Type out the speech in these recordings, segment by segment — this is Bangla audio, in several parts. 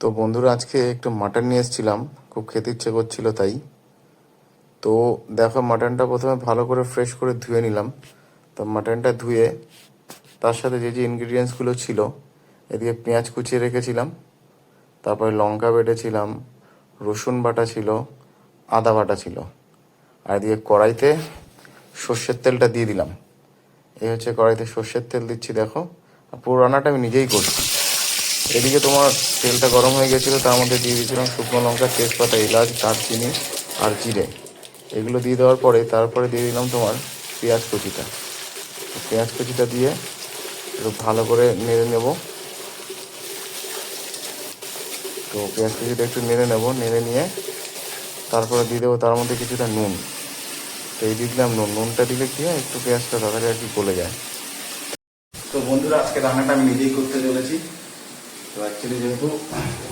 তো বন্ধুরা, আজকে একটু মাটন নিয়ে এসেছিলাম, খুব খেতে ইচ্ছে করছিল তাই। তো দেখো, মাটনটা প্রথমে ভালো করে ফ্রেশ করে ধুয়ে নিলাম। তো মাটনটা ধুয়ে তার সাথে যে যে ইনগ্রিডিয়েন্টসগুলো ছিল, এদিকে পেঁয়াজ কুচিয়ে রেখেছিলাম, তারপরে লঙ্কা বেটেছিলাম, রসুন বাটা ছিল, আদা বাটা ছিল, আর এদিকে কড়াইতে সর্ষের তেলটা দিয়ে দিলাম। এই হচ্ছে কড়াইতে সর্ষের তেল দিচ্ছি, দেখো। আর পুরো রান্নাটা আমি নিজেই করছি। এদিকে তোমার তেলটা গরম হয়ে গেছিলো, তার মধ্যে দিয়ে দিয়েছিলাম শুকনো লঙ্কা, তেজপাতা, এলাচ, দারচিনি আর জিরে। এগুলো দিয়ে দেওয়ার পরে তারপরে দিয়ে দিলাম তোমার পেঁয়াজ কুচিটা। পেঁয়াজ কুচিটা দিয়ে একটু ভালো করে নেড়ে নেব। তো পেঁয়াজ কুচিটা একটু নেড়ে নেব, নেড়ে নিয়ে তারপরে দিয়ে দেবো তার মধ্যে কিছুটা নুন। তো এই দিয়ে দিলাম নুন। নুনটা দিলে কি হয়, একটু পেঁয়াজটা তাড়াতাড়ি আর কি গলে যায়। তো বন্ধুরা, আজকে রান্নাটা আমি নিজেই করতে চলেছি। তো অ্যাকচুয়ালি যেহেতু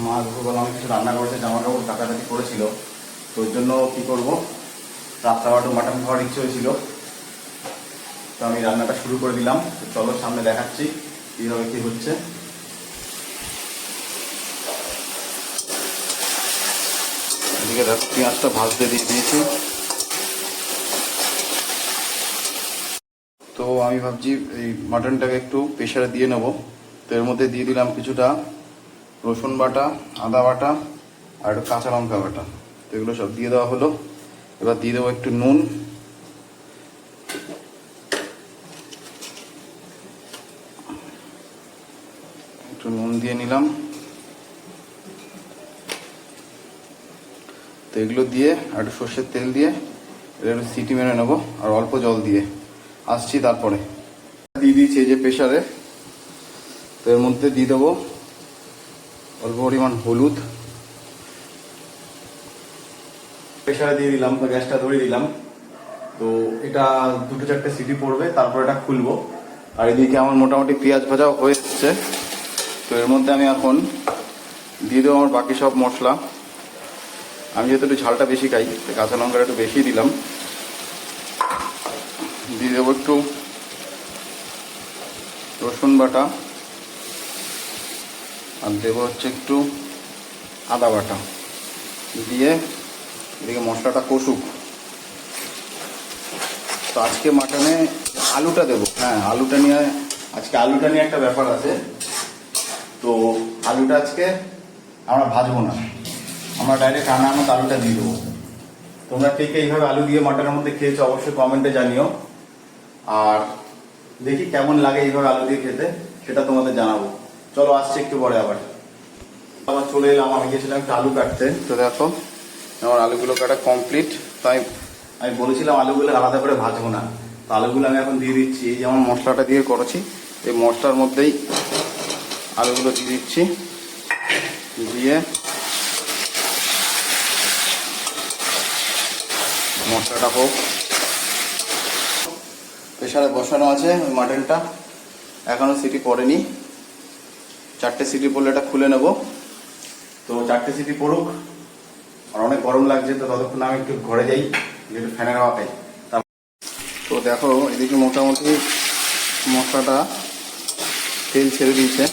মা দুপুরবেলা অনেক কিছু রান্না করেছে, জামা কাপড় কাটাকাটি করেছিল, তো ওই জন্য কী করবো, রাত্রাবার একটু মাটন খাওয়ার ইচ্ছে হয়েছিল। তো আমি রান্নাটা শুরু করে দিলাম। তো চলো, সামনে দেখাচ্ছি কীভাবে কী হচ্ছে। এদিকে দেখো, পেঁয়াজটা ভাজতে দিয়ে দিয়েছি। তো আমি ভাবছি এই মাটনটাকে একটু প্রেশারে দিয়ে নেব। তো এর মধ্যে দিয়ে দিলাম কিছুটা রসুন বাটা, আদা বাটা আর একটু কাঁচা লঙ্কা বাটা। তো এগুলো সব দিয়ে দেওয়া হলো। এবার দিয়ে দেবো একটু নুন, একটু নুন দিয়ে নিলাম। তো এগুলো দিয়ে আর একটু সর্ষের তেল দিয়ে এটা একটু সিটি মেরে নেবো, আর অল্প জল দিয়ে আসছি। তারপরে দিয়ে দিয়েছি এই যে প্রেশারে। তো এর মধ্যে দিয়ে দেবো অল্প পরিমাণ হলুদ। প্রেশারে দিয়ে দিলাম, তো গ্যাসটা ধরিয়ে দিলাম। তো এটা 2-4টে সিটি পড়বে, তারপর এটা খুলবো। আর এদিকে আমার মোটামুটি পেঁয়াজ ভাজাও হয়ে এসছে। তো এর মধ্যে আমি এখন দিয়ে দেবো আমার বাকি সব মশলা। আমি যেহেতু একটু ঝালটা বেশি খাই, কাঁচা লঙ্কাটা একটু বেশি দিলাম। দিয়ে দেবো একটু রসুন বাটা, আর দেবো হচ্ছে একটু আদা বাটা। দিয়ে এদিকে মশলাটা কষুক। তো আজকে মাটনে আলুটা দেবো। হ্যাঁ, আলুটা নিয়ে একটা ব্যাপার আছে। তো আলুটা আজকে আমরা ভাজবো না, আমরা ডাইরেক্ট রান্নার মতো আলুটা দিয়ে দেবো। তোমরা ঠিক এইভাবে আলু দিয়ে মাটনের মধ্যে খেয়েছো, অবশ্যই কমেন্টে জানিও। আর দেখি কেমন লাগে এইভাবে আলু দিয়ে খেতে, সেটা তোমাদের জানাবো। চলো, আসছে একটু পরে আবার চলে এলাম। আমি গেছিলাম একটু আলু কাটতে। তো দেখো, আমার আলুগুলো কাটা কমপ্লিট। তাই আমি বলেছিলাম আলুগুলো আলাদা করে ভাজবো না। তো আলুগুলো আমি এখন দিয়ে দিচ্ছি। এই যেমন মশলাটা দিয়ে করেছি, এই মশলার মধ্যেই আলুগুলো দিয়ে দিচ্ছি। দিয়ে মশলাটা হোক। প্রেশারে বসানো আছে ওই মাটনটা, এখনো সিটি পড়েনি। 4টে সিটি পড়লে এটা খুলে নেব। তো 4টে সিটি পড়ুক। আর অনেক গরম লাগছে, তো ততক্ষণ আমি একটু ঘরে যাই, একটু ফ্যানের হাওয়া খাই। তো দেখো, এদিকে মোটামুটি মশলাটা তেল ছেড়ে দিয়েছে।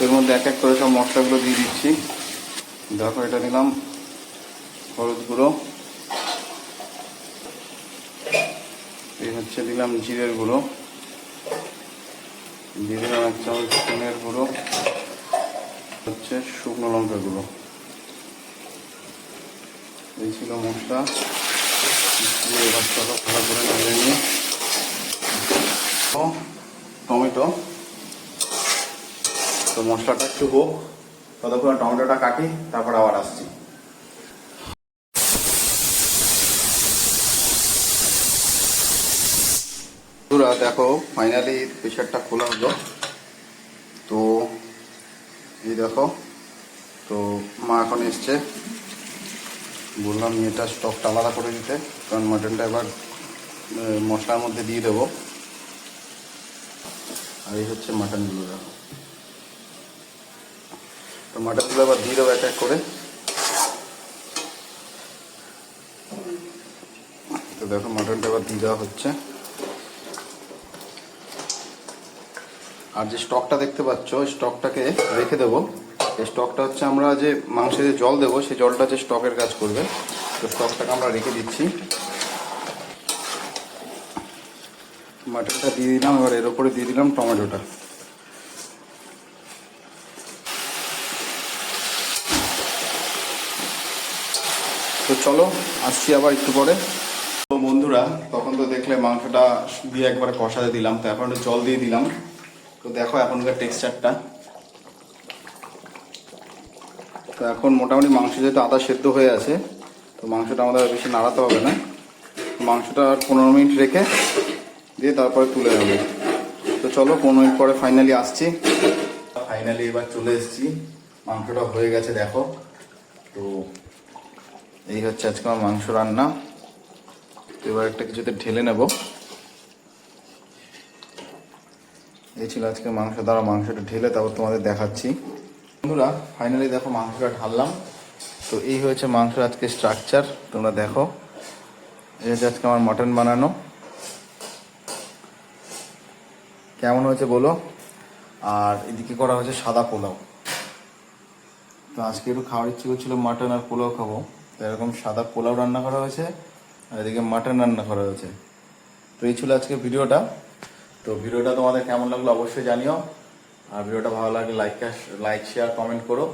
এর মধ্যে এক এক করে সব মশলাগুলো দিয়ে দিচ্ছি। দেখো, এটা দিলাম হলুদ গুঁড়ো, এই হচ্ছে দিলাম জিরের গুঁড়ো, দিয়ে দিলাম 1 চামচ ধনের গুঁড়ো, হচ্ছে শুকনো লঙ্কা গুঁড়ো। এই ছিল মশলা। এবার ভালো করে নেড়ে নিয়ে টমেটো। তো মশলাটা একটু হোক, ততক্ষণ টমেটোটা কাটি, তারপর আবার আসছি। দেখো, ফাইনালি প্রেশারটা খোলা হলো। তো এই দেখো, তো মা এখন এসছে। বললাম এটা স্টকটা আলাদা করে দিতে, কারণ মাটনটা এবার মশলার মধ্যে দিয়ে দেবো। আর এই হচ্ছে মাটনগুলো। দেখো, তো মাটনগুলো এবার দিয়ে দেবো এক এক করে। তো দেখো, মাটনটা এবার দিয়ে দেওয়া হচ্ছে। আর যে স্টকটা দেখতে পাচ্ছ ওই স্টকটাকে রেখে দেবো। এই স্টকটা হচ্ছে আমরা যে মাংসে যে জল দেবো সেই জলটা যে স্টকের কাজ করবে। তো স্টকটাকে আমরা রেখে দিচ্ছি। মাটনটা দিয়ে দিলাম, এবার এর উপরে দিয়ে দিলাম টমেটোটা। তো চলো আসছি আবার একটু পরে। তো বন্ধুরা তখন তো দেখলে মাংসটা দিয়ে একবারে কষাতে দিলাম, তো এখন একটু জল দিয়ে দিলাম। তো দেখো এখনকার টেক্সচারটা। তো এখন মোটামুটি মাংস যেহেতু আদা সেদ্ধ হয়ে আছে, তো মাংসটা আমাদের বেশি নাড়াতে হবে না। মাংসটা আর 15 মিনিট রেখে দিয়ে তারপরে তুলে নেবো। তো চলো 15 মিনিট পরে ফাইনালি আসছি। ফাইনালি এবার চলে এসেছি, মাংসটা হয়ে গেছে দেখো। তো এই হচ্ছে আজকে আমার মাংস রান্না। তো এবার একটা কিছুতে ঢেলে নেব। এই ছিল আজকে মাংস, দ্বারা মাংসটা ঢেলে তারপর তোমাদের দেখাচ্ছি। বন্ধুরা ফাইনালি দেখো মাংসটা ঢাললাম। তো এই হয়েছে মাংস আজকে স্ট্রাকচার, তোমরা দেখো। এই হচ্ছে আজকে আমার মাটন বানানো, কেমন হয়েছে বলো। আর এদিকে করা হয়েছে সাদা পোলাও। তো আজকে একটু খাওয়ার ইচ্ছে করছিল মাটন আর পোলাও খাবো, তো এরকম সাদা পোলাও রান্না করা হয়েছে আর এদিকে মাটন রান্না করা হয়েছে। তো এই ছিল আজকে ভিডিওটা। তো ভিডিওটা তোমাদের কেমন লাগলো অবশ্যই জানিও। আর ভিডিওটা ভালো লাগলে লাইক শেয়ার কমেন্ট করো।